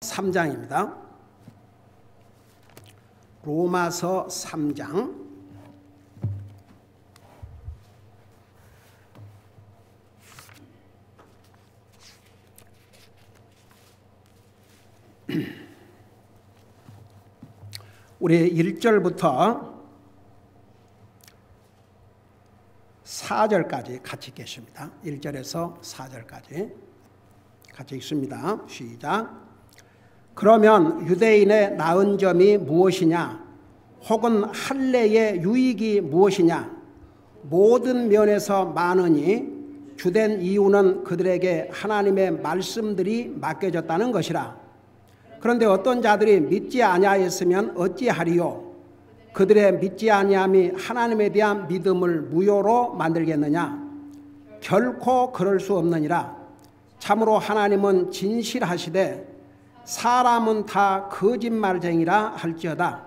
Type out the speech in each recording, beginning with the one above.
3장입니다. 로마서 3장. 우리 1절부터 4절까지 같이 읽겠습니다. 1절에서 4절까지 같이 읽습니다. 시작. 그러면 유대인의 나은 점이 무엇이냐? 혹은 할례의 유익이 무엇이냐? 모든 면에서 많으니 주된 이유는 그들에게 하나님의 말씀들이 맡겨졌다는 것이라. 그런데 어떤 자들이 믿지 아니하였으면 어찌하리요? 그들의 믿지 아니함이 하나님에 대한 믿음을 무효로 만들겠느냐? 결코 그럴 수 없느니라. 참으로 하나님은 진실하시되 사람은 다 거짓말쟁이라 할지어다.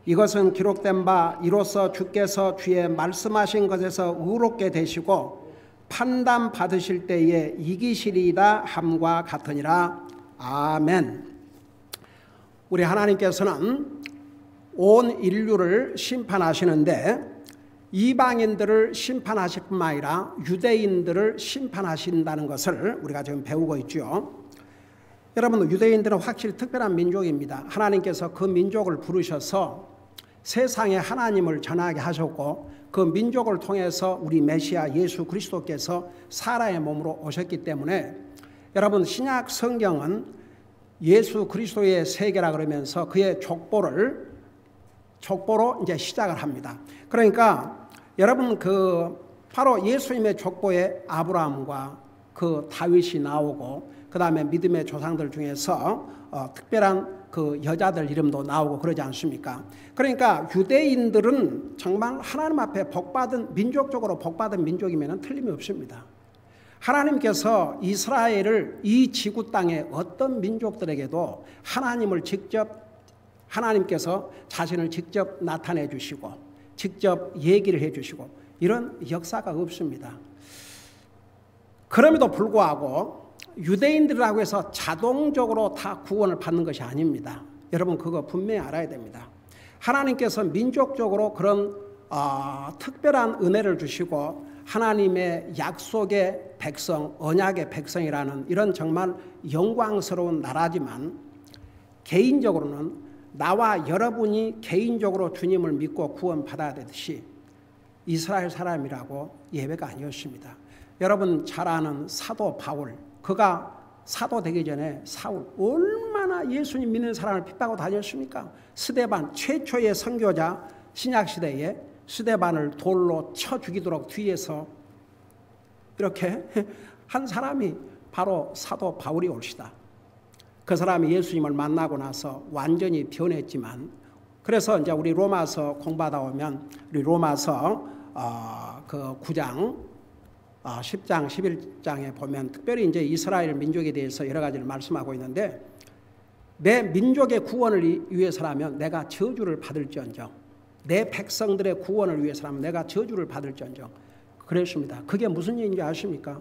이것은 기록된 바 이로써 주께서 주의 말씀하신 것에서 의롭게 되시고 판단 받으실 때에 이기시리이다 함과 같으니라. 아멘. 우리 하나님께서는 온 인류를 심판하시는데 이방인들을 심판하실 뿐만 아니라 유대인들을 심판하신다는 것을 우리가 지금 배우고 있죠. 여러분, 유대인들은 확실히 특별한 민족입니다. 하나님께서 그 민족을 부르셔서 세상에 하나님을 전하게 하셨고 그 민족을 통해서 우리 메시아 예수 그리스도께서 사람의 몸으로 오셨기 때문에 여러분, 신약 성경은 예수 그리스도의 세계라 그러면서 그의 족보로 이제 시작을 합니다. 그러니까 여러분, 바로 예수님의 족보에 아브라함과 그 다윗이 나오고 그 다음에 믿음의 조상들 중에서 특별한 그 여자들 이름도 나오고 그러지 않습니까? 그러니까 유대인들은 정말 하나님 앞에 복받은, 민족적으로 복받은 민족이면 틀림이 없습니다. 하나님께서 이스라엘을 이 지구 땅의 어떤 민족들에게도 하나님께서 자신을 직접 나타내 주시고 직접 얘기를 해 주시고 이런 역사가 없습니다. 그럼에도 불구하고 유대인들이라고 해서 자동적으로 다 구원을 받는 것이 아닙니다. 여러분, 그거 분명히 알아야 됩니다. 하나님께서 민족적으로 그런 특별한 은혜를 주시고 하나님의 약속의 백성, 언약의 백성이라는 이런 정말 영광스러운 나라지만 개인적으로는 나와 여러분이 개인적으로 주님을 믿고 구원받아야 되듯이 이스라엘 사람이라고 예외가 아니었습니다. 여러분 잘 아는 사도 바울, 그가 사도 되기 전에 사울 얼마나 예수님 믿는 사람을 핍박하고 다녔습니까? 스데반, 최초의 선교자, 신약시대에 스데반을 돌로 쳐 죽이도록 뒤에서 이렇게 한 사람이 바로 사도 바울이 올시다. 그 사람이 예수님을 만나고 나서 완전히 변했지만, 그래서 이제 우리 로마서 공부하다 보면 우리 로마서 그 9장 10장, 11장에 보면 특별히 이제 이스라엘 민족에 대해서 여러 가지를 말씀하고 있는데, 내 민족의 구원을 위해서라면 내가 저주를 받을지언정, 내 백성들의 구원을 위해서라면 내가 저주를 받을지언정 그랬습니다. 그게 무슨 얘기인지 아십니까?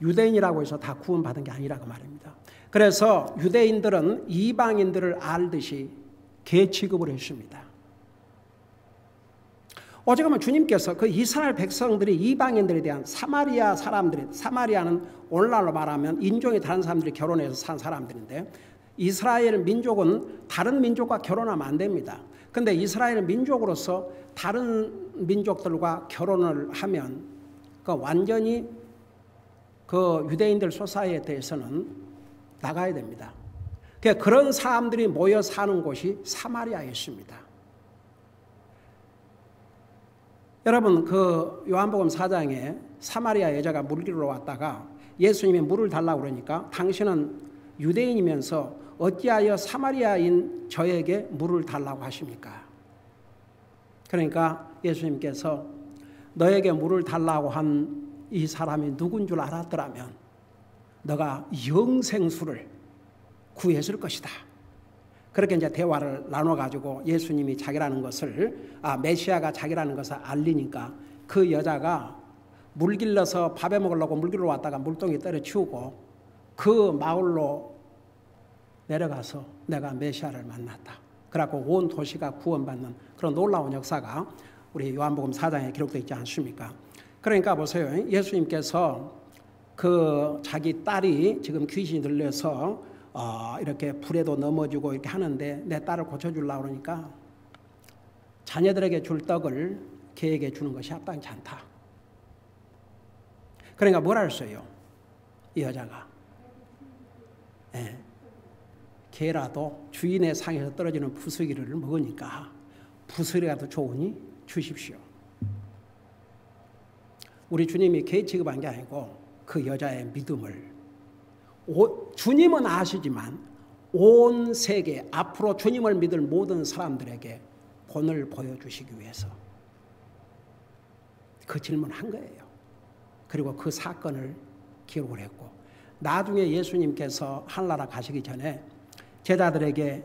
유대인이라고 해서 다 구원받은 게 아니라고 말입니다. 그래서 유대인들은 이방인들을 알듯이 개 취급을 했습니다. 어쩌면 주님께서 그 이스라엘 백성들이 이방인들에 대한 사마리아는 오늘날로 말하면 인종이 다른 사람들이 결혼해서 산 사람들인데, 이스라엘 민족은 다른 민족과 결혼하면 안 됩니다. 근데 이스라엘 민족으로서 다른 민족들과 결혼을 하면 완전히 그 유대인들 소사이어티에서는 나가야 됩니다. 그런 사람들이 모여 사는 곳이 사마리아였습니다. 여러분, 그 요한복음 4장에 사마리아 여자가 물 길러 왔다가 예수님이 물을 달라고 그러니까 당신은 유대인이면서 어찌하여 사마리아인 저에게 물을 달라고 하십니까? 그러니까 예수님께서 너에게 물을 달라고 한 이 사람이 누군 줄 알았더라면 너가 영생수를 구했을 것이다. 그렇게 이제 대화를 나눠가지고 예수님이 자기라는 것을, 메시아가 자기라는 것을 알리니까 그 여자가 물 길러서 밥에 먹으려고 물 길러 왔다가 물동이 때려치우고 그 마을로 내려가서 내가 메시아를 만났다. 그래갖고 온 도시가 구원받는 그런 놀라운 역사가 우리 요한복음 4장에 기록되어 있지 않습니까? 그러니까 보세요. 예수님께서 그 자기 딸이 지금 귀신이 들려서 이렇게 불에도 넘어지고 이렇게 하는데 내 딸을 고쳐주려고 그러니까 자녀들에게 줄 떡을 개에게 주는 것이 합당치 않다. 그러니까 뭐라 했어요? 이 여자가. 예. 개라도 주인의 상에서 떨어지는 부스러기를 먹으니까 부스러기라도 좋으니 주십시오. 우리 주님이 개 취급한 게 아니고 그 여자의 믿음을 주님은 아시지만 온 세계 앞으로 주님을 믿을 모든 사람들에게 본을 보여주시기 위해서 그 질문한 거예요. 그리고 그 사건을 기록을 했고 나중에 예수님께서 하늘나라 가시기 전에 제자들에게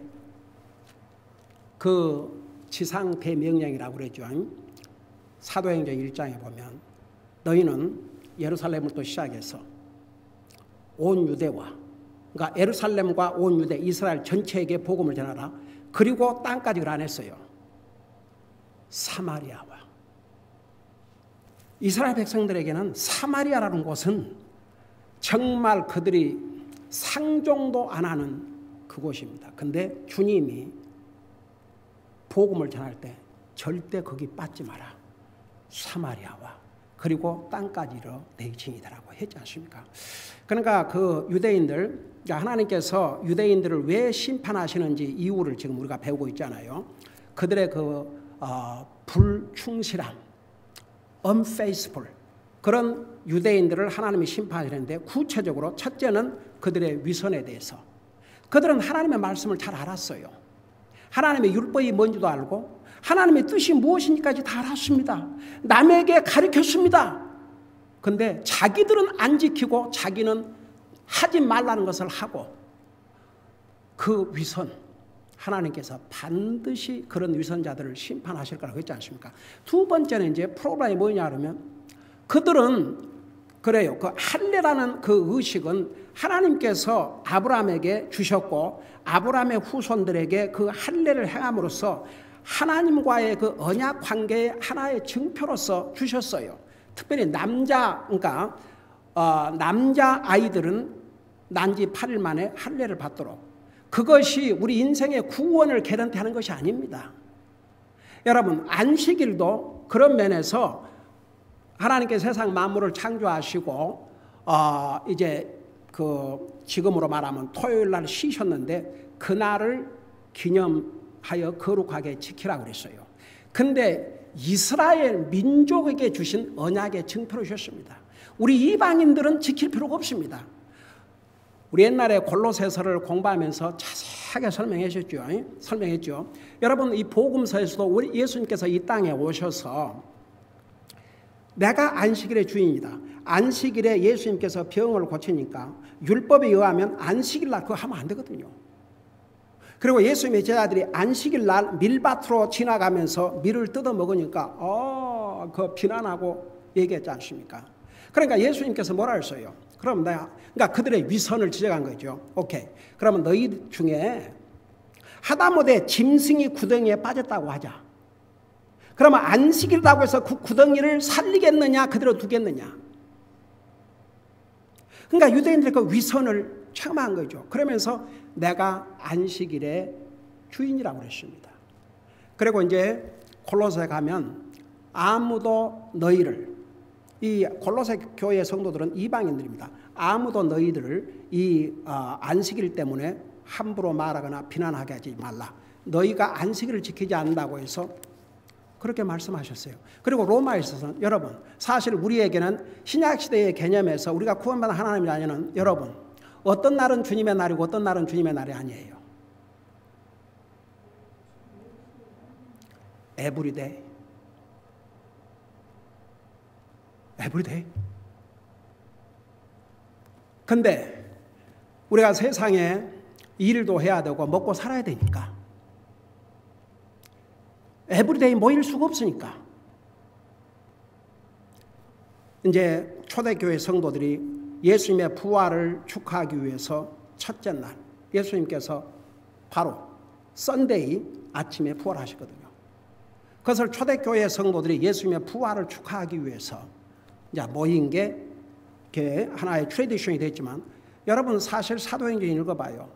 그 지상 대명령이라고 그랬죠. 사도행전 1장에 보면 너희는 예루살렘부터 시작해서 온 유대와 그러니까 예루살렘과 온 유대 이스라엘 전체에게 복음을 전하라. 그리고 땅까지 안 했어요. 사마리아와 이스라엘 백성들에게는 사마리아라는 곳은 정말 그들이 상종도 안 하는 그곳입니다. 근데 주님이 복음을 전할 때 절대 거기 빠지지 마라. 사마리아와 그리고 땅까지로 내 증이다라고 했지 않습니까? 그러니까 그 유대인들, 하나님께서 유대인들을 왜 심판하시는지 이유를 지금 우리가 배우고 있잖아요. 그들의 그 불충실함, unfaithful 그런 유대인들을 하나님이 심판하시는데 구체적으로 첫째는 그들의 위선에 대해서 그들은 하나님의 말씀을 잘 알았어요. 하나님의 율법이 뭔지도 알고 하나님의 뜻이 무엇인지까지 다 알았습니다. 남에게 가르쳤습니다. 근데 자기들은 안 지키고 자기는 하지 말라는 것을 하고 그 위선 하나님께서 반드시 그런 위선자들을 심판하실 거라고 했지 않습니까? 두 번째는 이제 프로그램이 뭐냐 그러면 그들은 그래요. 그 할례라는 그 의식은 하나님께서 아브라함에게 주셨고 아브라함의 후손들에게 그 할례를 행함으로써 하나님과의 그 언약 관계의 하나의 증표로서 주셨어요. 특별히 그러니까 남자 아이들은 난지 8일 만에 할례를 받도록 그것이 우리 인생의 구원을 개런티하는 것이 아닙니다. 여러분 안식일도 그런 면에서 하나님께서 세상 만물을 창조하시고 이제 그 지금으로 말하면 토요일 날 쉬셨는데 그날을 기념하여 거룩하게 지키라고 그랬어요. 근데 이스라엘 민족에게 주신 언약의 증표로 주셨습니다. 우리 이방인들은 지킬 필요가 없습니다. 우리 옛날에 골로새서를 공부하면서 자세하게 설명했죠. 여러분 이 복음서에서도 우리 예수님께서 이 땅에 오셔서 내가 안식일의 주인이다. 안식일에 예수님께서 병을 고치니까 율법에 의하면 안식일 날 그거 하면 안 되거든요. 그리고 예수님의 제자들이 안식일 날 밀밭으로 지나가면서 밀을 뜯어 먹으니까 그 비난하고 얘기했지 않습니까? 그러니까 예수님께서 뭐라 했어요? 그러니까 그들의 위선을 지적한 거죠. 오케이. 그러면 너희 중에 하다못해 짐승이 구덩이에 빠졌다고 하자. 그러면 안식일이라고 해서 그 구덩이를 살리겠느냐 그대로 두겠느냐. 그러니까 유대인들의 그 위선을 체험한 거죠. 그러면서 내가 안식일의 주인이라고 그랬습니다. 그리고 이제 골로새 가면 아무도 너희를 이 골로새 교회 성도들은 이방인들입니다. 아무도 너희들을 이 안식일 때문에 함부로 말하거나 비난하게 하지 말라. 너희가 안식일을 지키지 않는다고 해서 그렇게 말씀하셨어요. 그리고 로마에서는 여러분 사실 우리에게는 신약시대의 개념에서 우리가 구원받은 하나님의 자녀는 여러분 어떤 날은 주님의 날이고 어떤 날은 주님의 날이 아니에요. 에브리데이. 에브리데이. 근데 우리가 세상에 일도 해야 되고 먹고 살아야 되니까 에브리데이 모일 수가 없으니까 이제 초대교회 성도들이 예수님의 부활을 축하하기 위해서 첫째 날 예수님께서 바로 썬데이 아침에 부활하시거든요. 그것을 초대교회 성도들이 예수님의 부활을 축하하기 위해서 이제 모인 게 하나의 트래디션이 됐지만, 여러분 사실 사도행전 읽어봐요.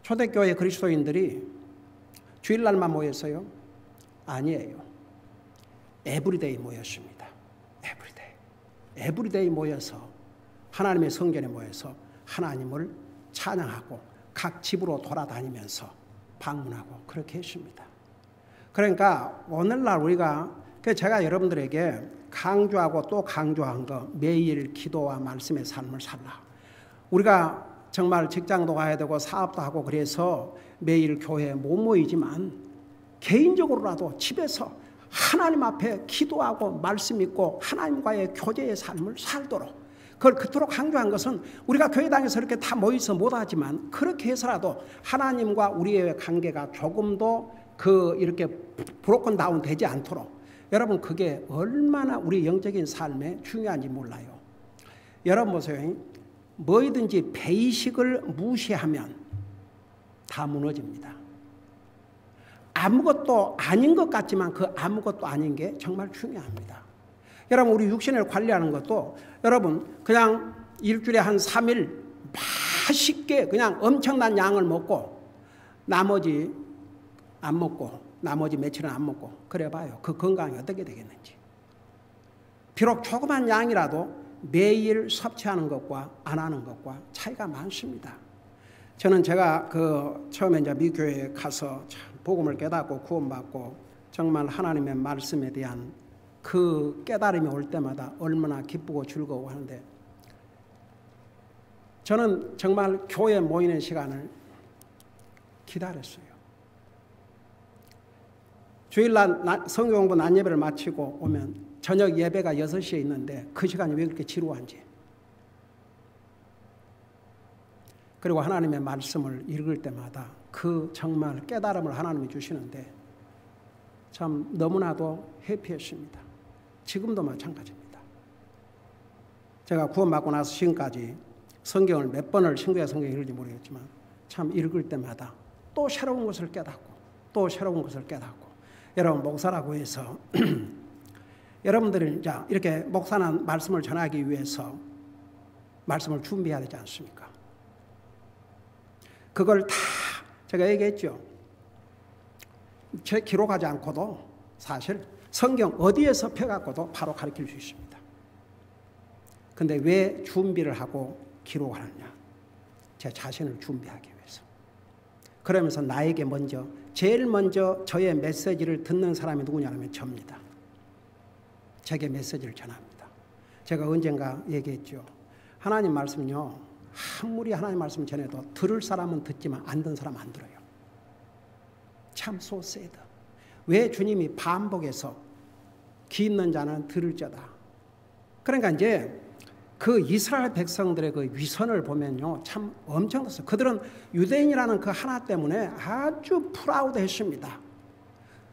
초대교회 그리스도인들이 주일날만 모였어요? 아니에요. 에브리데이 모였습니다. 에브리데이 모여서 하나님의 성전에 모여서 하나님을 찬양하고 각 집으로 돌아다니면서 방문하고 그렇게 했습니다. 그러니까 오늘날 우리가, 제가 여러분들에게 강조하고 또 강조한 거, 매일 기도와 말씀의 삶을 살라. 우리가 정말 직장도 가야 되고 사업도 하고 그래서 매일 교회에 못 모이지만 개인적으로라도 집에서 하나님 앞에 기도하고 말씀 읽고 하나님과의 교제의 삶을 살도록, 그걸 그토록 강조한 것은 우리가 교회당에서 이렇게 다 모여서 못하지만 그렇게 해서라도 하나님과 우리의 관계가 조금도 이렇게 브로큰 다운 되지 않도록, 여러분 그게 얼마나 우리 영적인 삶에 중요한지 몰라요. 여러분 보세요. 뭐든지 베이식을 무시하면 다 무너집니다. 아무것도 아닌 것 같지만 그 아무것도 아닌 게 정말 중요합니다. 여러분 우리 육신을 관리하는 것도, 여러분 그냥 일주일에 한 3일 맛있게 그냥 엄청난 양을 먹고 나머지 안 먹고, 나머지 며칠은 안 먹고 그래 봐요. 그 건강이 어떻게 되겠는지. 비록 조그만 양이라도 매일 섭취하는 것과 안 하는 것과 차이가 많습니다. 저는 제가 처음에 이제 미교회에 가서 참 복음을 깨닫고 구원받고 정말 하나님의 말씀에 대한 그 깨달음이 올 때마다 얼마나 기쁘고 즐거워 하는데, 저는 정말 교회에 모이는 시간을 기다렸어요. 주일날 성경 공부 낮 예배를 마치고 오면 저녁 예배가 6시에 있는데 그 시간이 왜 그렇게 지루한지, 그리고 하나님의 말씀을 읽을 때마다 그 정말 깨달음을 하나님이 주시는데 참 너무나도 해피했습니다. 지금도 마찬가지입니다. 제가 구원받고 나서 지금까지 성경을 몇 번을 신구약 성경을 읽을지 모르겠지만 참 읽을 때마다 또 새로운 것을 깨닫고 또 새로운 것을 깨닫고, 여러분 목사라고 해서 여러분들이 이제 이렇게 목사는 말씀을 전하기 위해서 말씀을 준비해야 되지 않습니까? 그걸 다 제가 얘기했죠. 제 기록하지 않고도 사실 성경 어디에서 펴갖고도 바로 가르칠 수 있습니다. 근데 왜 준비를 하고 기록하느냐? 제 자신을 준비하기 위해서. 그러면서 나에게 제일 먼저 저의 메시지를 듣는 사람이 누구냐면 접니다. 제게 메시지를 전합니다. 제가 언젠가 얘기했죠. 하나님 말씀은요, 아무리 하나님 말씀 전해도 들을 사람은 듣지만 안 듣는 사람은 안 들어요. 참 so sad. 왜 주님이 반복해서 귀 있는 자는 들을지어다. 그러니까 이제 그 이스라엘 백성들의 그 위선을 보면요, 참 엄청났어요. 그들은 유대인이라는 그 하나 때문에 아주 프라우드했습니다.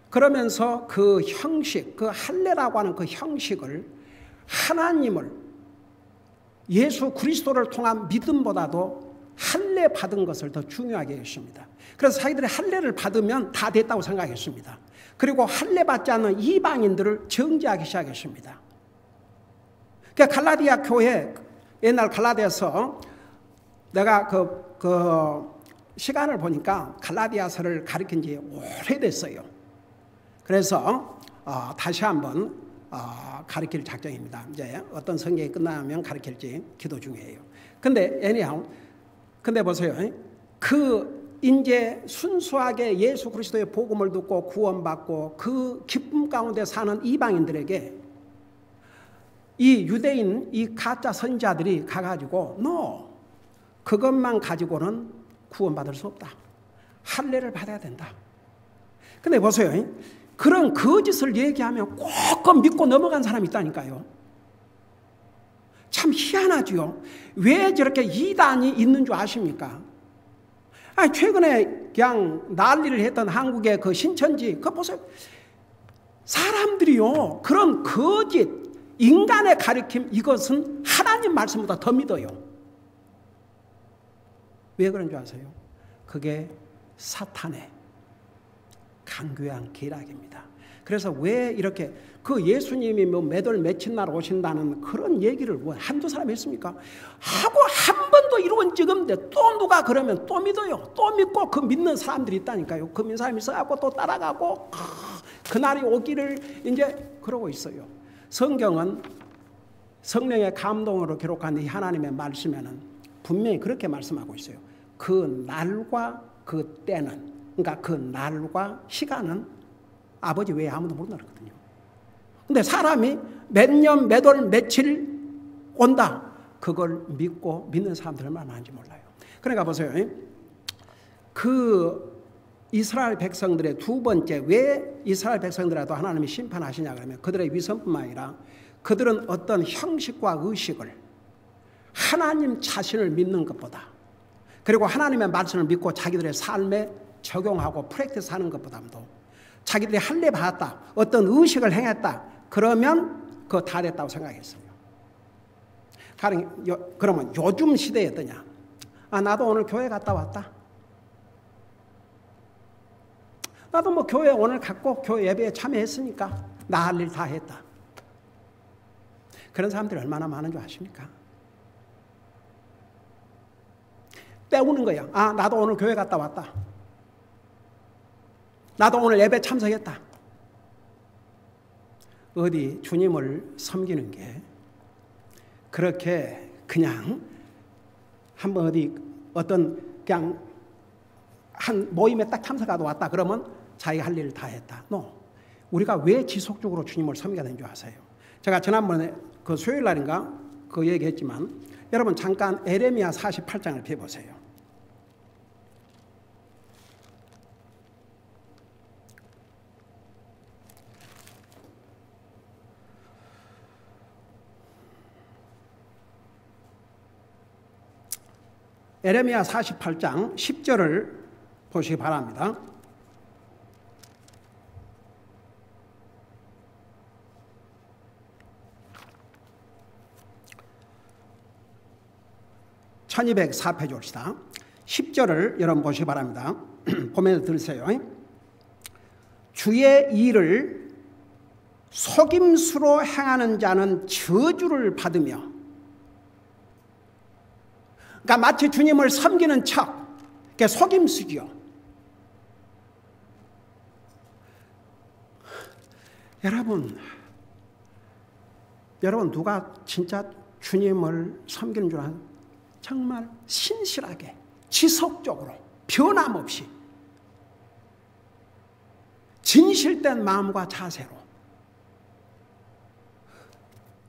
그러면서 그 형식, 그 할례라고 하는 그 형식을, 하나님을, 예수 그리스도를 통한 믿음보다도 할례 받은 것을 더 중요하게 했습니다. 그래서 자기들이 할례를 받으면 다 됐다고 생각했습니다. 그리고 할례 받지 않는 이방인들을 정죄하기 시작했습니다. 그러니까 갈라디아 교회, 옛날 갈라디아서 내가 그 시간을 보니까 갈라디아서를 가르친 지 오래됐어요. 그래서 다시 한번 가르칠 작정입니다. 이제 어떤 성경이 끝나면 가르칠지 기도 중이에요. 근데 근데 보세요. 이제 순수하게 예수 그리스도의 복음을 듣고 구원받고 그 기쁨 가운데 사는 이방인들에게 이 유대인, 이 가짜 선지자들이 가가지고 그것만 가지고는 구원받을 수 없다. 할례를 받아야 된다. 근데 보세요. 그런 거짓을 얘기하면 꼭 믿고 넘어간 사람이 있다니까요. 참 희한하지요. 왜 저렇게 이단이 있는 줄 아십니까? 최근에 그냥 난리를 했던 한국의 그 신천지, 그거 보세요. 사람들이요, 그런 거짓, 인간의 가르침, 이것은 하나님 말씀보다 더 믿어요. 왜 그런 줄 아세요? 그게 사탄의 강교한 계략입니다. 그래서 왜 이렇게 그 예수님이 뭐 몇월 며칠 날 오신다는 그런 얘기를 뭐 한두 사람이 했습니까? 하고 한 번도 이루어진 적이 없는데 또 누가 그러면 또 믿어요. 또 믿고 그 믿는 사람들이 있다니까요. 그 믿는 사람이 있어갖고 또 따라가고 그날이 오기를 이제 그러고 있어요. 성경은 성령의 감동으로 기록한 이 하나님의 말씀에는 분명히 그렇게 말씀하고 있어요. 그 날과 그 때는, 그러니까 그 날과 시간은 아버지 외에 아무도 모르거든요. 근데 사람이 몇 년, 몇 월, 며칠 온다. 그걸 믿고 믿는 사람들 얼마나 많은지 몰라요. 그러니까 보세요. 그 이스라엘 백성들의 두 번째, 왜 이스라엘 백성들에도 하나님이 심판하시냐 그러면 그들의 위선뿐만 아니라 그들은 어떤 형식과 의식을 하나님 자신을 믿는 것보다, 그리고 하나님의 말씀을 믿고 자기들의 삶에 적용하고 프랙티스하는 것보다도 자기들이 할례 받았다, 어떤 의식을 행했다, 그러면 그거 다 됐다고 생각했어요. 그러면 요즘 시대에 어떠냐? 나도 오늘 교회 갔다 왔다. 나도 뭐 교회 오늘 갔고 교회 예배에 참여했으니까 나 할 일 다 했다. 그런 사람들이 얼마나 많은 줄 아십니까? 때우는 거야. 나도 오늘 교회 갔다 왔다. 나도 오늘 예배 참석했다. 어디 주님을 섬기는 게 그렇게 그냥 한번 어디 어떤 그냥 한 모임에 딱 참석하고 왔다 그러면 자기가 할 일을 다 했다. 우리가 왜 지속적으로 주님을 섬겨야 되는 줄 아세요? 제가 지난번에 그 수요일 날인가 그 얘기했지만 여러분 잠깐 에레미야 48장을 펴보세요. 에레미야 48장 10절을 보시기 바랍니다. (1204페이지) 옵시다. 10절을 여러분 보시기 바랍니다. 보면서 들으세요. 주의 일을 속임수로 행하는 자는 저주를 받으며, 그러니까 마치 주님을 섬기는 척, 그게 속임수죠. 여러분 누가 진짜 주님을 섬기는 줄 아는? 정말 신실하게, 지속적으로, 변함없이, 진실된 마음과 자세로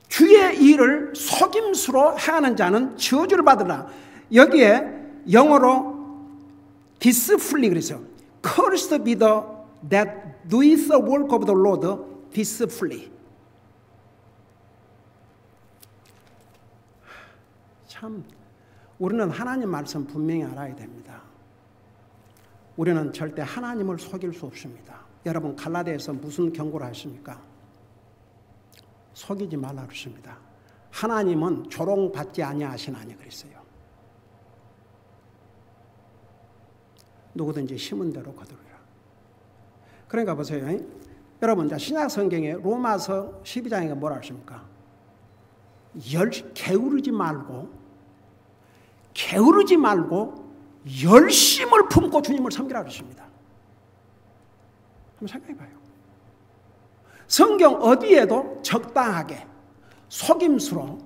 주의 일을 속임수로 행하는 자는 저주를 받으라. 여기에 영어로 disfully 그랬어요. Cursed be the that doeth the work of the Lord disfully. 참 우리는 하나님 말씀 분명히 알아야 됩니다. 우리는 절대 하나님을 속일 수 없습니다. 여러분 갈라디아에서 무슨 경고를 하십니까? 속이지 말라 그러십니다. 하나님은 조롱받지 아니하시나니 그랬어요. 누구든지 심은 대로 거두리라. 그러니까 보세요. 여러분 신약 성경에 로마서 12장에 뭐라 하십니까? 게으르지 말고 열심을 품고 주님을 섬기라 그러십니다. 한번 생각해 봐요. 성경 어디에도 적당하게 속임수로,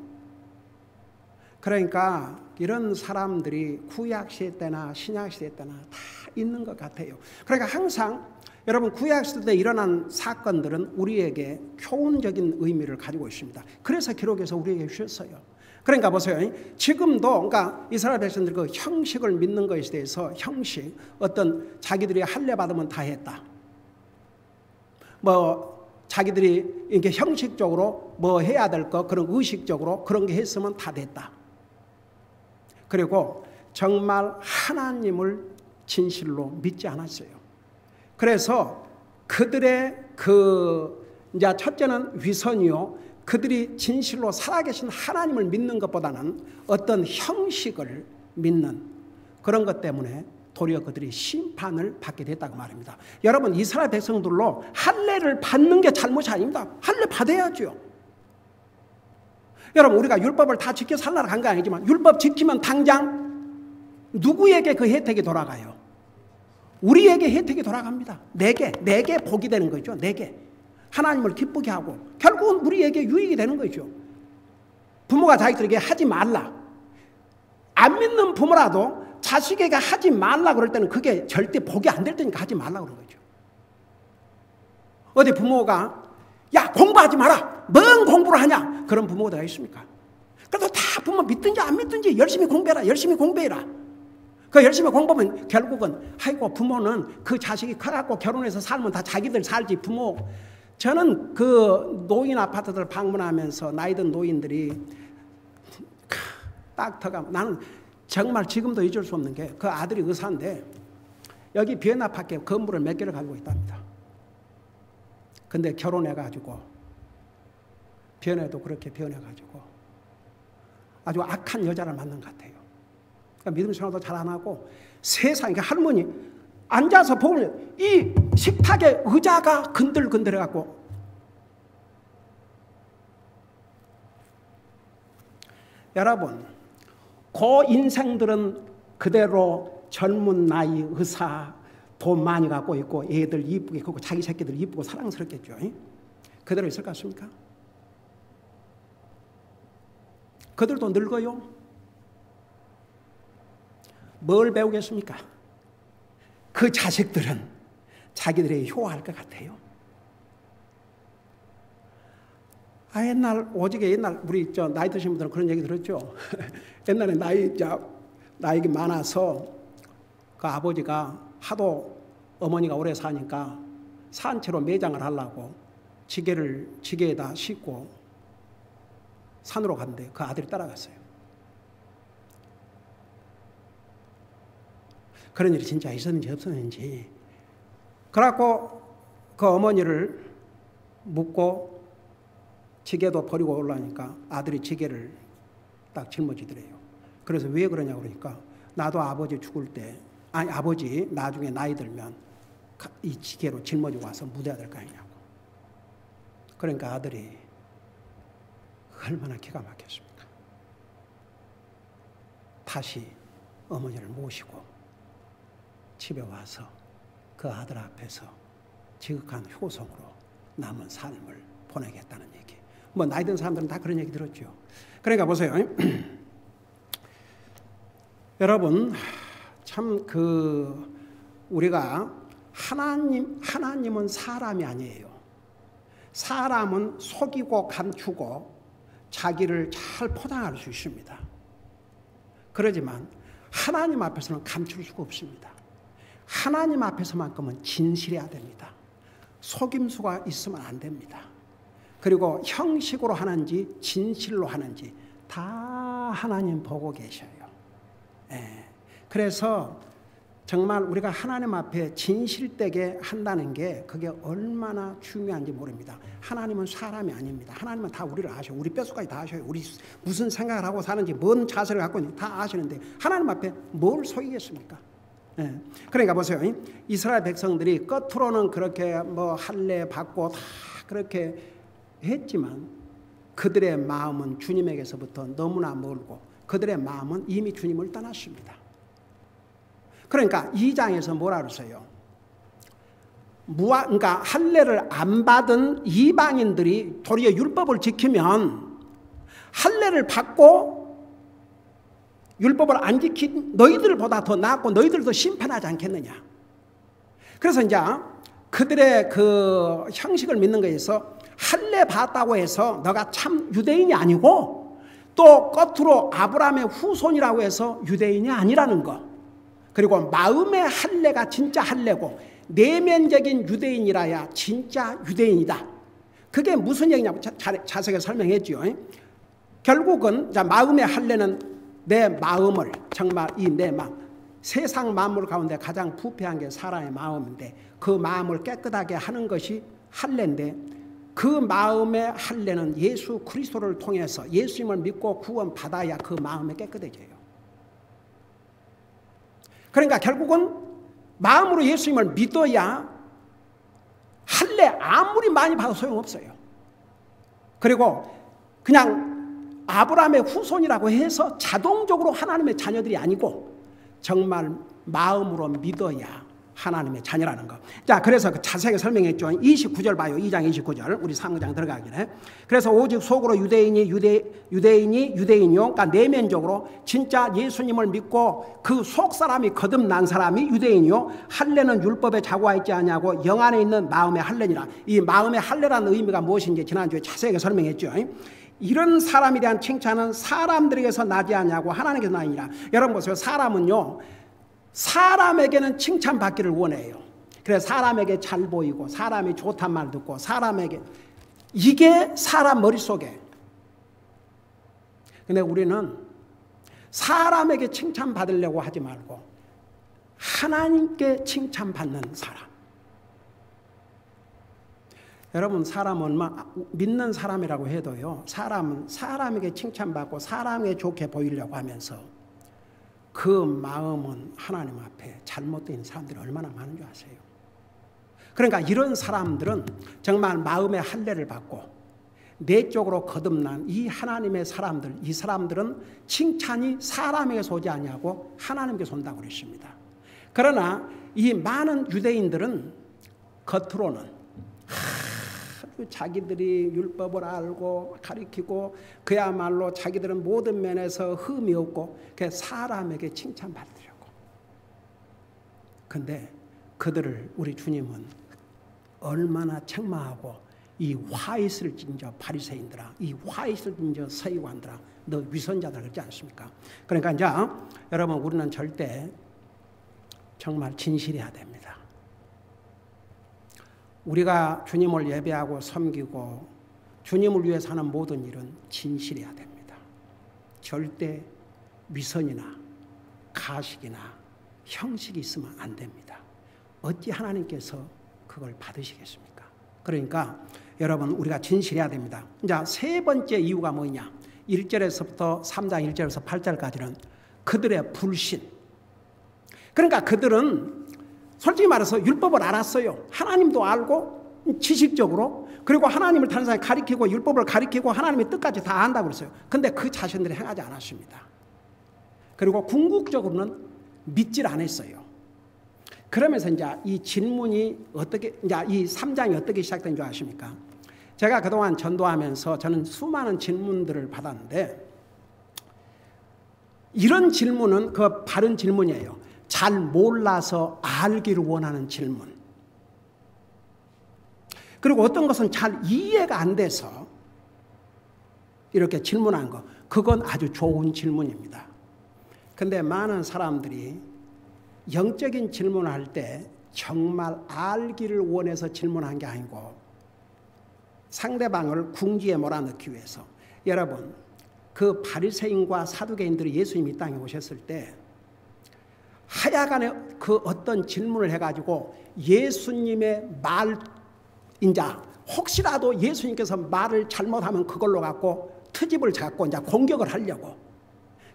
그러니까 이런 사람들이 구약시대 때나 신약시대 때나 다 있는 것 같아요. 그러니까 항상 여러분 구약시대 때 일어난 사건들은 우리에게 교훈적인 의미를 가지고 있습니다. 그래서 기록에서 우리에게 주셨어요. 그러니까 보세요. 지금도 그러니까 이스라엘 백성들 그 형식을 믿는 것에 대해서 형식, 어떤 자기들이 할례 받으면 다 했다. 자기들이 이렇게 형식적으로 뭐 해야 될 거, 그런 의식적으로 그런 게 했으면 다 됐다. 그리고 정말 하나님을 진실로 믿지 않았어요. 그래서 그들의 이제 첫째는 위선이요. 그들이 진실로 살아계신 하나님을 믿는 것보다는 어떤 형식을 믿는 그런 것 때문에 도리어 그들이 심판을 받게 됐다고 말입니다. 여러분, 이스라엘 백성들로 할례를 받는 게 잘못이 아닙니다. 할례 받아야죠. 여러분, 우리가 율법을 다 지켜 살라고 한 거 아니지만 율법 지키면 당장 누구에게 그 혜택이 돌아가요? 우리에게 혜택이 돌아갑니다. 내게 복이 되는 거죠. 내게 하나님을 기쁘게 하고 결국은 우리에게 유익이 되는 거죠. 부모가 자식들에게 하지 말라, 안 믿는 부모라도 자식에게 하지 말라 그럴 때는 그게 절대 복이 안 될 테니까 하지 말라 그런 거죠. 어디 부모가 야 공부하지 마라, 뭔 공부를 하냐, 그런 부모가 다 있습니까? 그래도 다 부모 믿든지 안 믿든지 열심히 공부해라, 열심히 공부해라. 그 열심히 공부하면 결국은 아이고 부모는 그 자식이 커갖고 결혼해서 살면 다 자기들 살지 부모. 저는 그 노인 아파트들 방문하면서 나이 든 노인들이 딱 터가, 나는 정말 지금도 잊을 수 없는 게 그 아들이 의사인데 여기 비엔나 파크에 건물을 몇 개를 가지고 있답니다. 근데 결혼해가지고 비엔나에도 그렇게 변해가지고 아주 악한 여자를 만난 것 같아요. 그러니까 믿음 생활도 잘 안 하고 세상에 할머니 앉아서 보면 이 식탁에 의자가 근들근들해갖고 여러분 그 인생들은 그대로 젊은 나이 의사 돈 많이 갖고 있고 애들 이쁘게 크고 자기 새끼들 이쁘고 사랑스럽겠죠. 그대로 있을 것 같습니까? 그들도 늙어요. 뭘 배우겠습니까? 그 자식들은 자기들에게 효화할 것 같아요. 오직에 옛날 우리 나이 드신 분들은 그런 얘기 들었죠. 옛날에 나이가 많아서 그 아버지가 하도 어머니가 오래 사니까 산채로 매장을 하려고 지게에다 싣고 산으로 갔는데 그 아들이 따라갔어요. 그런 일이 진짜 있었는지 없었는지. 그래갖고 그 어머니를 묻고 지게도 버리고 올라오니까 아들이 지게를 딱 짊어지더래요. 그래서 왜 그러냐고 그러니까 나도 아버지 죽을 때, 아버지 나중에 나이 들면 이 지게로 짊어지고 와서 묻어야 될 거 아니냐고. 그러니까 아들이 얼마나 기가 막혔습니까? 다시 어머니를 모시고 집에 와서 그 아들 앞에서 지극한 효성으로 남은 삶을 보내겠다는 얘기. 뭐 나이 든 사람들은 다 그런 얘기 들었죠. 그러니까 보세요. 여러분 참 우리가 하나님은 사람이 아니에요. 사람은 속이고 감추고 자기를 잘 포장할 수 있습니다. 그러지만 하나님 앞에서는 감출 수가 없습니다. 하나님 앞에서만큼은 진실해야 됩니다. 속임수가 있으면 안 됩니다. 그리고 형식으로 하는지 진실로 하는지 다 하나님 보고 계셔요. 그래서 정말 우리가 하나님 앞에 진실되게 한다는 게 그게 얼마나 중요한지 모릅니다. 하나님은 사람이 아닙니다. 하나님은 다 우리를 아셔요. 우리 뼛속까지 다 아셔요. 우리 무슨 생각을 하고 사는지 뭔 자세를 갖고 있는지 다 아시는데 하나님 앞에 뭘 속이겠습니까? 그러니까 보세요. 이스라엘 백성들이 겉으로는 그렇게 뭐 할례 받고 다 그렇게 했지만 그들의 마음은 주님에게서부터 너무나 멀고 그들의 마음은 이미 주님을 떠났습니다. 그러니까 2장에서 뭐라 그러세요? 그러니까 할례를 안 받은 이방인들이 도리어 율법을 지키면 할례를 받고 율법을 안 지킨 너희들보다 더 낫고 너희들도 심판하지 않겠느냐. 그래서 이제 그들의 그 형식을 믿는 거에서 할례 받았다고 해서 너가 참 유대인이 아니고 또 겉으로 아브라함의 후손이라고 해서 유대인이 아니라는 거. 그리고 마음의 할례가 진짜 할례고 내면적인 유대인이라야 진짜 유대인이다. 그게 무슨 얘기냐고 자세하게 설명했죠. 결국은 마음의 할례는 내 마음을 정말 내 마음, 세상 만물 가운데 가장 부패한 게 사람의 마음인데 그 마음을 깨끗하게 하는 것이 할례인데 그 마음의 할례는 예수 그리스도를 통해서 예수님을 믿고 구원받아야 그 마음이 깨끗해져요. 그러니까 결국은 마음으로 예수님을 믿어야 할례 아무리 많이 받아도 소용없어요. 그리고 그냥 아브라함의 후손이라고 해서 자동적으로 하나님의 자녀들이 아니고 정말 마음으로 믿어야 하나님의 자녀라는 거. 자, 그래서 자세하게 설명했죠. 29절 봐요. 2장 29절. 우리 상장 들어가기 전에. 그래서 오직 속으로 유대인이 유대인이요. 그러니까 내면적으로 진짜 예수님을 믿고 그 속 사람이 거듭난 사람이 유대인이요. 할례는 율법에 자고와 있지 않냐고 영 안에 있는 마음의 할례니라. 이 마음의 할례라는 의미가 무엇인지 지난주에 자세하게 설명했죠. 이런 사람에 대한 칭찬은 사람들에게서 나지 않냐고 하나님께서 나니라. 여러분 보세요. 사람은요. 사람에게는 칭찬받기를 원해요. 그래서 사람에게 잘 보이고 사람이 좋단 말 듣고 사람에게 이게 사람 머릿속에. 근데 우리는 사람에게 칭찬받으려고 하지 말고 하나님께 칭찬받는 사람. 여러분 사람은 믿는 사람이라고 해도요. 사람은 사람에게 칭찬받고 사람에게 좋게 보이려고 하면서 그 마음은 하나님 앞에 잘못된 사람들이 얼마나 많은 줄 아세요? 그러니까 이런 사람들은 정말 마음의 할례를 받고 내적으로 거듭난 이 하나님의 사람들, 이 사람들은 칭찬이 사람에게서 오지 않냐고 하나님께서 온다고 그랬습니다. 그러나 이 많은 유대인들은 겉으로는 자기들이 율법을 알고 가르치고 그야말로 자기들은 모든 면에서 흠이 없고 사람에게 칭찬받으려고. 근데 그들을 우리 주님은 얼마나 책망하고 이 화있을 진저 바리새인들아, 이 화있을 진저 서기관들아, 너 위선자들 그러지 않습니까? 그러니까 이제 여러분 우리는 절대 정말 진실해야 됩니다. 우리가 주님을 예배하고 섬기고 주님을 위해 사는 모든 일은 진실해야 됩니다. 절대 위선이나 가식이나 형식이 있으면 안 됩니다. 어찌 하나님께서 그걸 받으시겠습니까? 그러니까 여러분 우리가 진실해야 됩니다. 자, 세 번째 이유가 뭐냐? 1절에서부터 3장 1절에서 8절까지는 그들의 불신. 그러니까 그들은 솔직히 말해서 율법을 알았어요. 하나님도 알고 지식적으로. 그리고 하나님을 다른 사람이 가리키고 율법을 가리키고 하나님의 뜻까지 다 안다고 그랬어요. 근데 그 자신들이 행하지 않았습니다. 그리고 궁극적으로는 믿질 않았어요. 그러면서 이제 이 질문이 어떻게, 이제 이 3장이 어떻게 시작된 줄 아십니까? 제가 그동안 전도하면서 저는 수많은 질문들을 받았는데 이런 질문은 그 바른 질문이에요. 잘 몰라서 알기를 원하는 질문. 그리고 어떤 것은 잘 이해가 안 돼서 이렇게 질문한 거. 그건 아주 좋은 질문입니다. 근데 많은 사람들이 영적인 질문을 할 때 정말 알기를 원해서 질문한 게 아니고 상대방을 궁지에 몰아넣기 위해서. 여러분, 그 바리새인과 사두개인들이 예수님이 이 땅에 오셨을 때 하여간에 그 어떤 질문을 해가지고 예수님의 말인자 혹시라도 예수님께서 말을 잘못하면 그걸로 갖고 트집을 잡고 이제 공격을 하려고.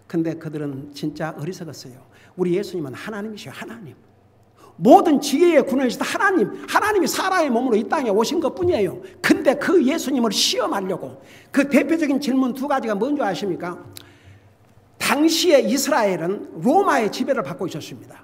근데 그들은 진짜 어리석었어요. 우리 예수님은 하나님이시요, 하나님. 모든 지혜의 근원이시다 하나님이 사람의 몸으로 이 땅에 오신 것뿐이에요. 근데 그 예수님을 시험하려고. 그 대표적인 질문 두 가지가 뭔지 아십니까? 당시에 이스라엘은 로마의 지배를 받고 있었습니다.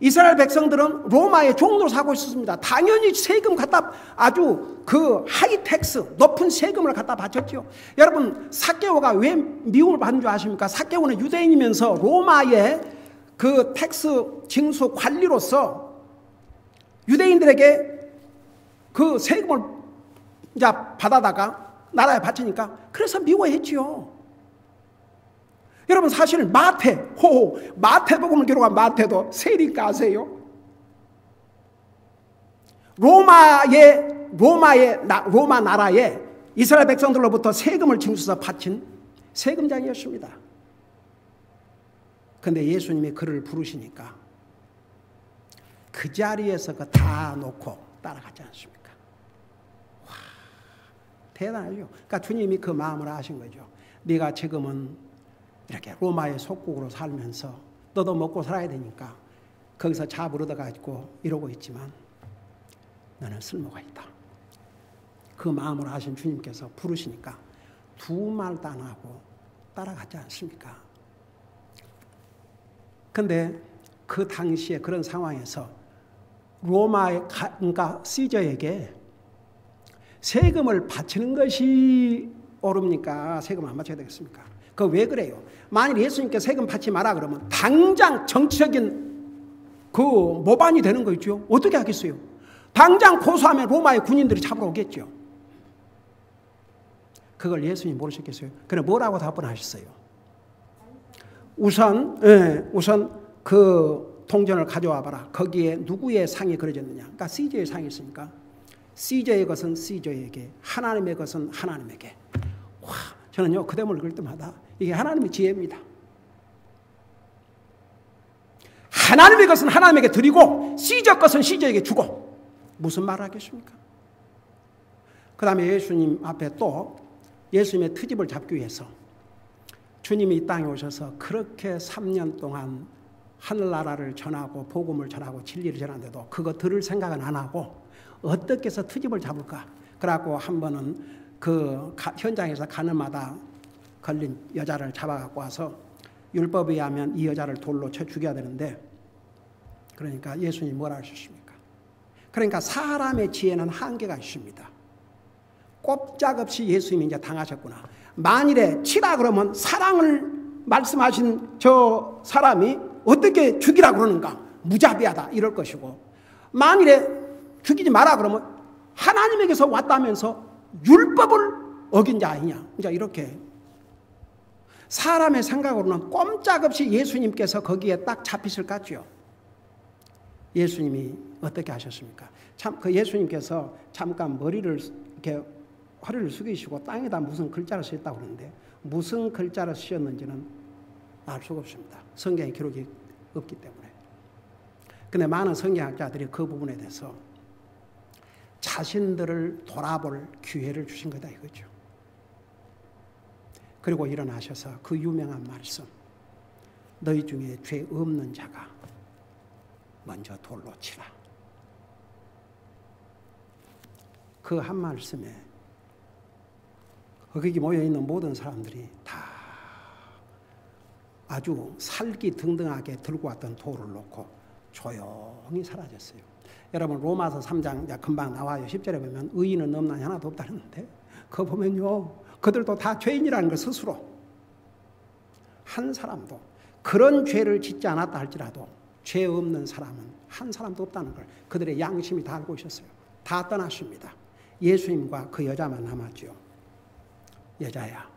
이스라엘 백성들은 로마의 종로로 살고 있었습니다. 당연히 세금 갖다 아주 그 하이텍스 높은 세금을 갖다 바쳤죠. 여러분 삭개오가 왜 미움을 받는 줄 아십니까? 삭개오는 유대인이면서 로마의 그 텍스 징수 관리로서 유대인들에게 그 세금을 이제 받아다가 나라에 바치니까 그래서 미워했지요. 여러분 사실 마태복음을 기록한 마태도 세리니까 아세요? 로마 나라에 이스라엘 백성들로부터 세금을 징수해서 바친 세금장이었습니다. 그런데 예수님이 그를 부르시니까 그 자리에서 그 다 놓고 따라가지 않습니까? 와, 대단하죠. 그러니까 주님이 그 마음을 아신 거죠. 네가 지금은 이렇게 로마의 속국으로 살면서 너도 먹고 살아야 되니까 거기서 잡을 얻어가지고 이러고 있지만 너는 쓸모가 있다. 그 마음으로 하신 주님께서 부르시니까 두 말도 안 하고 따라가지 않습니까? 근데 그 당시에 그런 상황에서 로마의 그러니까 시저에게 세금을 바치는 것이 옳습니까? 세금 안 바쳐야 되겠습니까? 그 왜 그래요? 만일 예수님께 세금 받지 마라 그러면 당장 정치적인 그 모반이 되는 거 있죠? 어떻게 하겠어요? 당장 고소하면 로마의 군인들이 잡으러 오겠죠. 그걸 예수님 모르셨겠어요? 그래 뭐라고 답변하셨어요? 우선 그 통전을 가져와 봐라. 거기에 누구의 상이 그려졌느냐? 그러니까 시저의 상이 있으니까 시저의 것은 시저에게, 하나님의 것은 하나님에게. 와, 저는요 그 대목을 읽을 때마다 이게 하나님의 지혜입니다. 하나님의 것은 하나님에게 드리고 시저 것은 시저에게 주고. 무슨 말을 하겠습니까? 그 다음에 예수님 앞에 또 예수님의 트집을 잡기 위해서 주님이 이 땅에 오셔서 그렇게 3년 동안 하늘나라를 전하고 복음을 전하고 진리를 전하는데도 그거 들을 생각은 안 하고 어떻게 해서 트집을 잡을까? 그래갖고 한 번은 그 현장에서 가는 마다 걸린 여자를 잡아갖고 와서 율법에 의하면 이 여자를 돌로 쳐 죽여야 되는데 그러니까 예수님이 뭐라 하셨습니까? 그러니까 사람의 지혜는 한계가 있습니다. 꼼짝없이 예수님이 이제 당하셨구나. 만일에 치라 그러면 사랑을 말씀하신 저 사람이 어떻게 죽이라 그러는가? 무자비하다 이럴 것이고 만일에 죽이지 마라 그러면 하나님에게서 왔다면서 율법을 어긴 자 아니냐? 이제 이렇게 사람의 생각으로는 꼼짝없이 예수님께서 거기에 딱 잡히실 것 같죠. 예수님이 어떻게 하셨습니까? 참 그 예수님께서 잠깐 머리를 이렇게 허리를 숙이시고 땅에다 무슨 글자를 쓰셨다고 그러는데 무슨 글자를 쓰셨는지는 알 수가 없습니다. 성경에 기록이 없기 때문에. 근데 많은 성경학자들이 그 부분에 대해서 자신들을 돌아볼 기회를 주신 거다 이거죠. 그리고 일어나셔서 그 유명한 말씀, 너희 중에 죄 없는 자가 먼저 돌로 치라. 그 한 말씀에 거기 모여있는 모든 사람들이 다 아주 살기 등등하게 들고 왔던 돌을 놓고 조용히 사라졌어요. 여러분 로마서 3장 금방 나와요. 10절에 보면 의인은 없나니 하나도 없다는데 그거 보면요 그들도 다 죄인이라는 걸 스스로 한 사람도 그런 죄를 짓지 않았다 할지라도 죄 없는 사람은 한 사람도 없다는 걸 그들의 양심이 다 알고 있었어요. 다 떠났습니다. 예수님과 그 여자만 남았죠. 여자야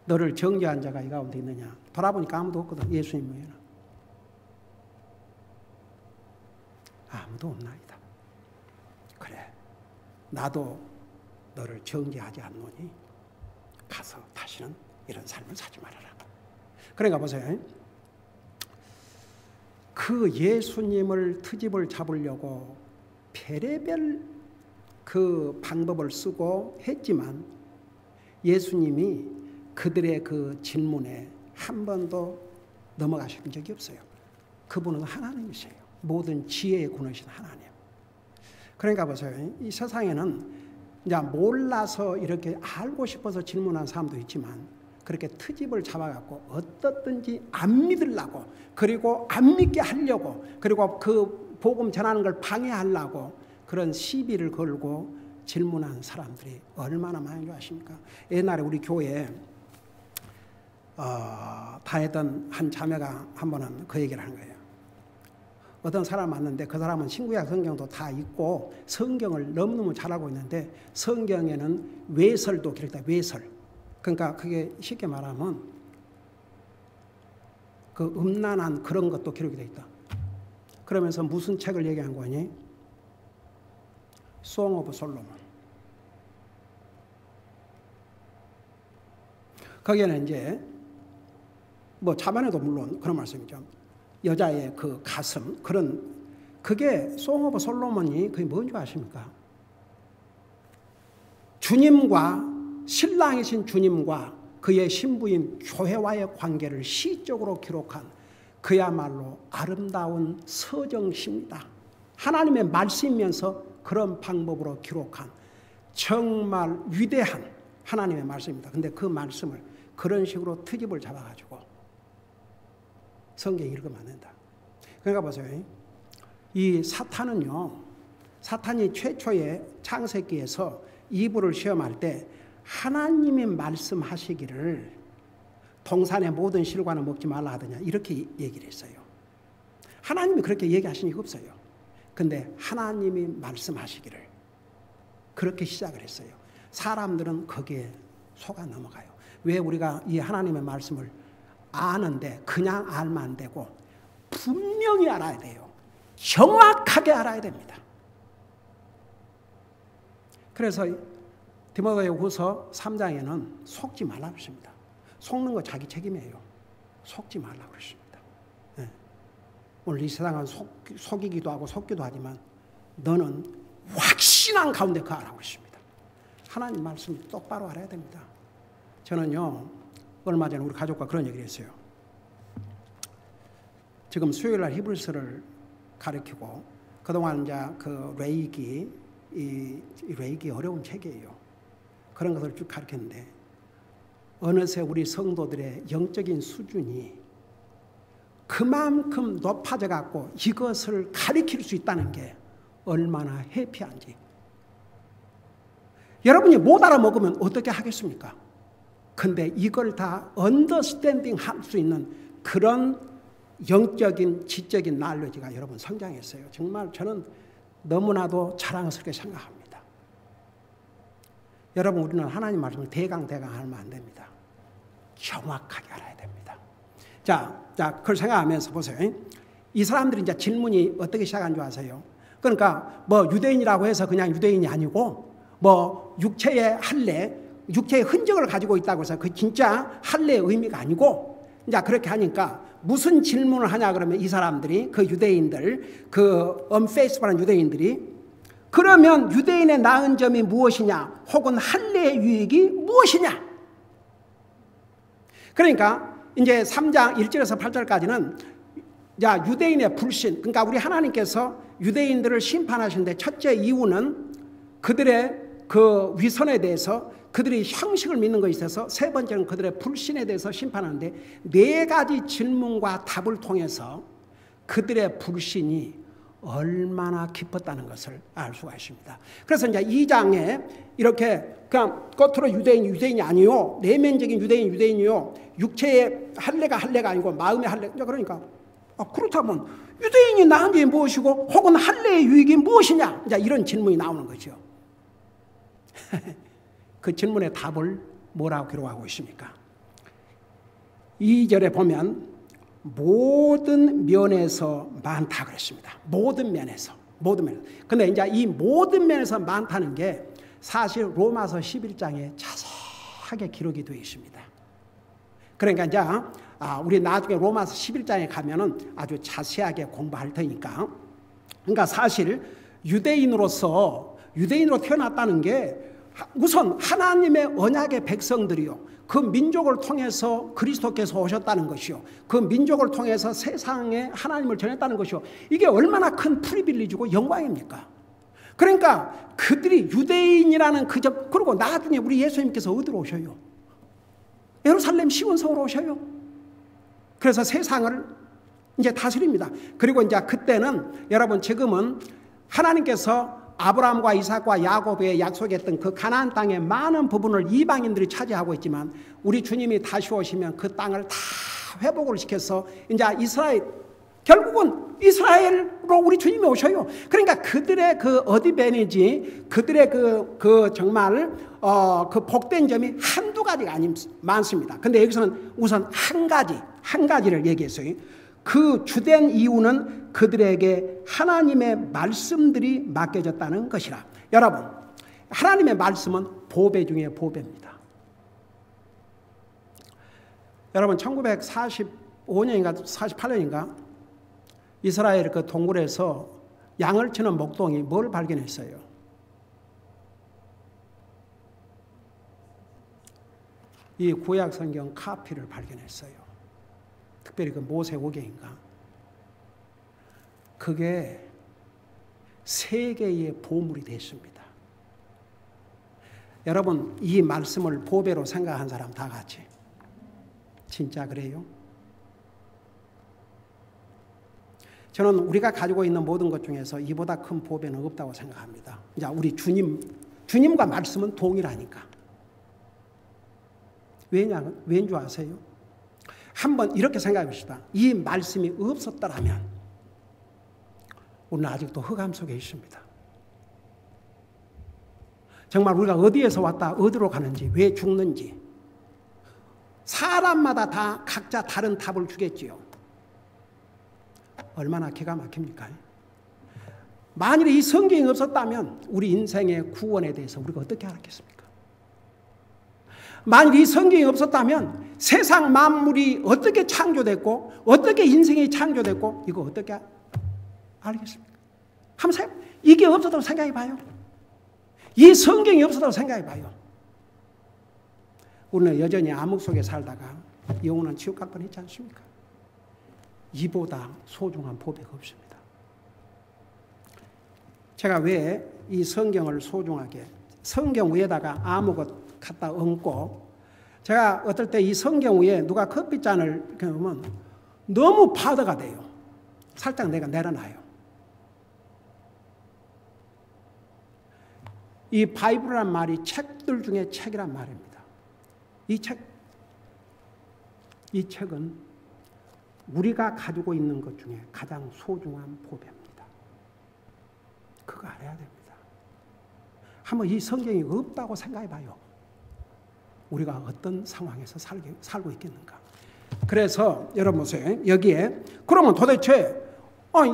너를 정죄한 자가 이 가운데 있느냐? 돌아보니까 아무도 없거든. 예수님 외에는 아무도 없나이다. 그래 나도 너를 정죄하지 않노니 가서 다시는 이런 삶을 살지 말아라. 그러니까 보세요. 그 예수님을 트집을 잡으려고 별의별 그 방법을 쓰고 했지만 예수님이 그들의 그 질문에 한 번도 넘어가신 적이 없어요. 그분은 하나님이세요. 모든 지혜의 근원이신 하나님. 그러니까 보세요. 이 세상에는 이제 몰라서 이렇게 알고 싶어서 질문한 사람도 있지만 그렇게 트집을 잡아갖고 어떻든지 안 믿으려고 그리고 안 믿게 하려고 그리고 그 복음 전하는 걸 방해하려고 그런 시비를 걸고 질문한 사람들이 얼마나 많은 줄 아십니까? 옛날에 우리 교회에 다했던 한 자매가 한 번은 그 얘기를 한 거예요. 어떤 사람 왔는데 그 사람은 신구약 성경도 다 읽고 성경을 너무너무 잘 알고 있는데 성경에는 외설도 기록돼. 외설. 그러니까 그게 쉽게 말하면 그 음란한 그런 것도 기록이 돼 있다. 그러면서 무슨 책을 얘기한 거니? Song of Solomon. 거기에는 이제 뭐 자반에도 물론 그런 말씀이죠. 여자의 그 가슴 그런 그게 Song of Solomon이 그게 뭔지 아십니까? 주님과 신랑이신 주님과 그의 신부인 교회와의 관계를 시적으로 기록한 그야말로 아름다운 서정시입니다. 하나님의 말씀이면서 그런 방법으로 기록한 정말 위대한 하나님의 말씀입니다. 근데 그 말씀을 그런 식으로 트집을 잡아가지고 성경에 읽으면 안 된다. 그러니까 보세요. 이 사탄은요, 사탄이 최초의 창세기에서 이브를 시험할 때 하나님이 말씀하시기를 동산의 모든 실과는 먹지 말라 하더냐 이렇게 얘기를 했어요. 하나님이 그렇게 얘기하신 적 없어요. 근데 하나님이 말씀하시기를 그렇게 시작을 했어요. 사람들은 거기에 속아 넘어가요. 왜 우리가 이 하나님의 말씀을 아는데 그냥 알면 안 되고 분명히 알아야 돼요. 정확하게 알아야 됩니다. 그래서 디모데후서 3장에는 속지 말라고 했습니다. 속는 거 자기 책임이에요. 속지 말라고 그랬습니다. 네. 오늘 이 세상은 속이기도 하고 속기도 하지만 너는 확신한 가운데 그 알아고 있습니다. 하나님 말씀 똑바로 알아야 됩니다. 저는요, 얼마 전에 우리 가족과 그런 얘기를 했어요. 지금 수요일날 히브리서를 가르치고 그동안 이제 그 레이기, 이 레이기 어려운 책이에요. 그런 것을 쭉 가르쳤는데 어느새 우리 성도들의 영적인 수준이 그만큼 높아져 갖고 이것을 가르칠 수 있다는 게 얼마나 해피한지. 여러분이 못 알아먹으면 어떻게 하겠습니까? 근데 이걸 다 언더스탠딩 할 수 있는 그런 영적인 지적인 날로지가 여러분 성장했어요. 정말 저는 너무나도 자랑스럽게 생각합니다. 여러분 우리는 하나님 말씀을 대강 하면 안 됩니다. 정확하게 알아야 됩니다. 자, 그걸 생각하면서 보세요. 이 사람들이 이제 질문이 어떻게 시작한 줄 아세요? 그러니까 뭐 유대인이라고 해서 그냥 유대인이 아니고 뭐 육체의 할례, 육체의 흔적을 가지고 있다고 해서 그 진짜 할례의 의미가 아니고 이제 그렇게 하니까 무슨 질문을 하냐 그러면 이 사람들이 그 유대인들, 그 언페이스블한 유대인들이 그러면 유대인의 나은 점이 무엇이냐 혹은 할례의 유익이 무엇이냐. 그러니까 이제 3장 1절에서 8절까지는 자, 유대인의 불신, 그러니까 우리 하나님께서 유대인들을 심판하시는데 첫째 이유는 그들의 그 위선에 대해서 그들이 형식을 믿는 것에 있어서 세 번째는 그들의 불신에 대해서 심판하는데 네 가지 질문과 답을 통해서 그들의 불신이 얼마나 깊었다는 것을 알 수가 있습니다. 그래서 이제 2장에 이렇게 그냥 겉으로 유대인이 아니요, 내면적인 유대인이요, 육체의 할례가 아니고 마음의 할례. 그러니까 그렇다면 유대인이 나은 게 무엇이고 혹은 할례의 유익이 무엇이냐, 이제 이런 질문이 나오는 거죠. 그 질문의 답을 뭐라고 기록하고 있습니까? 2절에 보면 모든 면에서 많다 그랬습니다. 모든 면에서. 근데 이제 이 모든 면에서 많다는 게 사실 로마서 11장에 자세하게 기록이 되어 있습니다. 그러니까 이제 우리 나중에 로마서 11장에 가면은 아주 자세하게 공부할 테니까. 그러니까 사실 유대인으로 태어났다는 게 우선 하나님의 언약의 백성들이요, 그 민족을 통해서 그리스도께서 오셨다는 것이요, 그 민족을 통해서 세상에 하나님을 전했다는 것이요, 이게 얼마나 큰 프리빌리지고 영광입니까? 그러니까 그들이 유대인이라는 그리고 나중에 우리 예수님께서 어디로 오셔요? 예루살렘 시온성으로 오셔요. 그래서 세상을 이제 다스립니다. 그리고 이제 그때는 여러분 지금은 하나님께서 아브라함과 이삭과 야곱에 약속했던 그 가나안 땅의 많은 부분을 이방인들이 차지하고 있지만 우리 주님이 다시 오시면 그 땅을 다 회복을 시켜서 이제 결국은 이스라엘로 우리 주님이 오셔요. 그러니까 그들의 그 어드밴티지, 그들의 그 정말 그 복된 점이 한두 가지가 많습니다. 근데 여기서는 우선 한 가지를 얘기했어요. 그 주된 이유는 그들에게 하나님의 말씀들이 맡겨졌다는 것이라. 여러분, 하나님의 말씀은 보배 중에 보배입니다. 여러분, 1945년인가 48년인가 이스라엘 그 동굴에서 양을 치는 목동이 뭘 발견했어요? 이 구약 성경 카피를 발견했어요. 특별히 그 모세오경인가. 그게 세계의 보물이 됐습니다. 여러분, 이 말씀을 보배로 생각한 사람 다 같이 진짜 그래요? 저는 우리가 가지고 있는 모든 것 중에서 이보다 큰 보배는 없다고 생각합니다. 이제 우리 주님과 말씀은 동일하니까. 왜인 줄 아세요? 한번 이렇게 생각해 봅시다. 이 말씀이 없었더라면 우리는 아직도 흑암 속에 있습니다. 정말 우리가 어디에서 왔다 어디로 가는지, 왜 죽는지 사람마다 다 각자 다른 답을 주겠지요. 얼마나 기가 막힙니까? 만일에 이 성경이 없었다면 우리 인생의 구원에 대해서 우리가 어떻게 알았겠습니까? 만일 이 성경이 없었다면 세상 만물이 어떻게 창조됐고 어떻게 인생이 창조됐고 이거 어떻게 알겠습니까? 한번 이게 없었다고 생각해 봐요. 이 성경이 없었다고 생각해 봐요. 우리는 여전히 암흑 속에 살다가 영혼은 지옥 갈 뻔했지 않습니까? 이보다 소중한 보배가 없습니다. 제가 왜 이 성경을 소중하게 성경 위에다가 아무 것 갖다 얹고 제가 어떨 때 이 성경 위에 누가 커피잔을 이렇게 놓으면 너무 파더가 돼요. 살짝 내가 내려놔요. 이 바이블이란 말이 책들 중에 책이란 말입니다. 이 책은 우리가 가지고 있는 것 중에 가장 소중한 보배입니다. 그거 알아야 됩니다. 한번 이 성경이 없다고 생각해 봐요. 우리가 어떤 상황에서 살고 있겠는가. 그래서 여러분 보세요. 여기에 그러면 도대체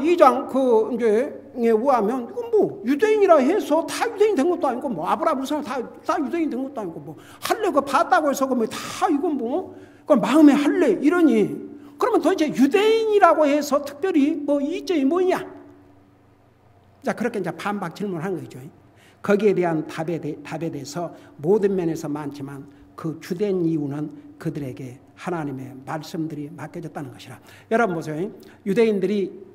이 장 이제 의하면 이건 뭐 유대인이라 해서 다 유대인 된 것도 아니고 뭐 아브라함 사람 다 유대인 된 것도 아니고 뭐 할례 그 봤다고 해서 뭐 다 이건 뭐 그 마음의 할례 이러니 그러면 도대체 유대인이라고 해서 특별히 뭐 이점이 뭐냐? 자 그렇게 이제 반박 질문한 거죠. 거기에 대한 답에 대해서 모든 면에서 많지만 그 주된 이유는 그들에게 하나님의 말씀들이 맡겨졌다는 것이라. 여러분 보세요. 유대인들이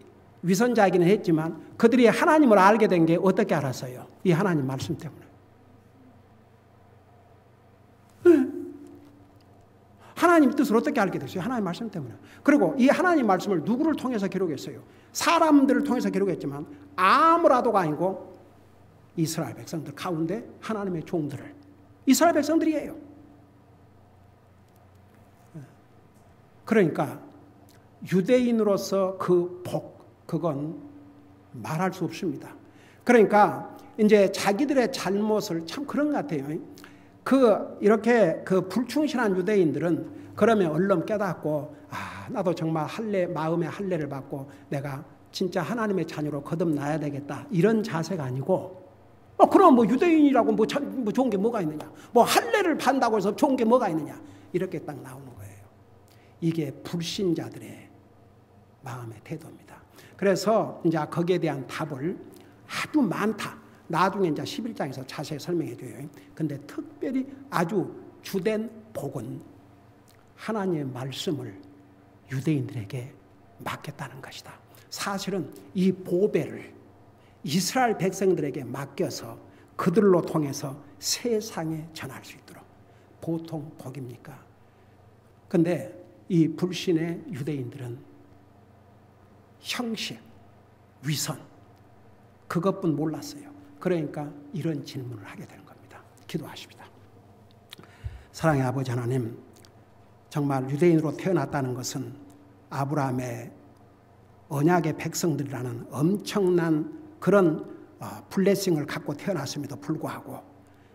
위선자이기는 했지만 그들이 하나님을 알게 된 게 어떻게 알았어요? 이 하나님 말씀 때문에. 하나님 뜻을 어떻게 알게 됐어요? 하나님 말씀 때문에. 그리고 이 하나님 말씀을 누구를 통해서 기록했어요? 사람들을 통해서 기록했지만 아무라도가 아니고 이스라엘 백성들 가운데 하나님의 종들을. 이스라엘 백성들이에요. 그러니까 유대인으로서 그 복, 그건 말할 수 없습니다. 그러니까 이제 자기들의 잘못을 참 그런 것 같아요. 이렇게 불충실한 유대인들은 그러면 얼른 깨닫고 나도 정말 마음의 할례를 받고 내가 진짜 하나님의 자녀로 거듭나야 되겠다. 이런 자세가 아니고 그럼 뭐 유대인이라고 뭐 좋은 게 뭐가 있느냐? 뭐 할례를 받는다고 해서 좋은 게 뭐가 있느냐? 이렇게 딱 나오는 거예요. 이게 불신자들의 마음의 태도입니다. 그래서 이제 거기에 대한 답을 아주 많다. 나중에 이제 11장에서 자세히 설명해 줘요. 근데 특별히 아주 주된 복은 하나님의 말씀을 유대인들에게 맡겼다는 것이다. 사실은 이 보배를 이스라엘 백성들에게 맡겨서 그들로 통해서 세상에 전할 수 있도록. 보통 복입니까? 근데 이 불신의 유대인들은 형식, 위선 그것뿐 몰랐어요. 그러니까 이런 질문을 하게 되는 겁니다. 기도하십니다. 사랑의 아버지 하나님, 정말 유대인으로 태어났다는 것은 아브라함의 언약의 백성들이라는 엄청난 그런 블레싱을 갖고 태어났음에도 불구하고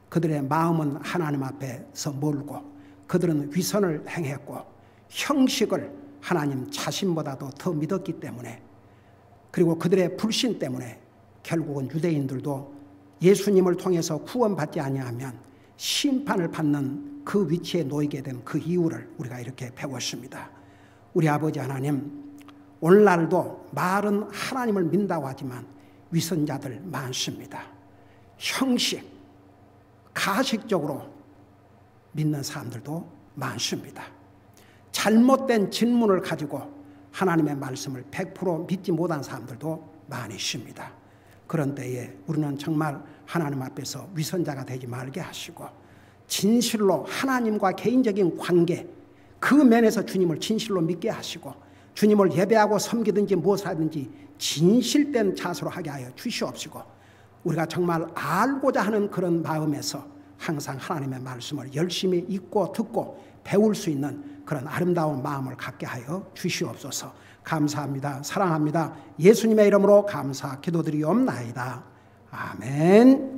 그들의 마음은 하나님 앞에서 멀고 그들은 위선을 행했고 형식을 하나님 자신보다도 더 믿었기 때문에 그리고 그들의 불신 때문에 결국은 유대인들도 예수님을 통해서 구원받지 아니하면 심판을 받는 그 위치에 놓이게 된 그 이유를 우리가 이렇게 배웠습니다. 우리 아버지 하나님, 오늘날도 말은 하나님을 믿는다고 하지만 위선자들 많습니다. 형식, 가식적으로 믿는 사람들도 많습니다. 잘못된 질문을 가지고 하나님의 말씀을 100% 믿지 못한 사람들도 많이 있습니다. 그런 때에 우리는 정말 하나님 앞에서 위선자가 되지 말게 하시고 진실로 하나님과 개인적인 관계, 그 면에서 주님을 진실로 믿게 하시고 주님을 예배하고 섬기든지 무엇을 하든지 진실된 자세로 하게 하여 주시옵시고 우리가 정말 알고자 하는 그런 마음에서 항상 하나님의 말씀을 열심히 읽고 듣고 배울 수 있는 그런 아름다운 마음을 갖게 하여 주시옵소서. 감사합니다. 사랑합니다. 예수님의 이름으로 감사 기도드리옵나이다. 아멘.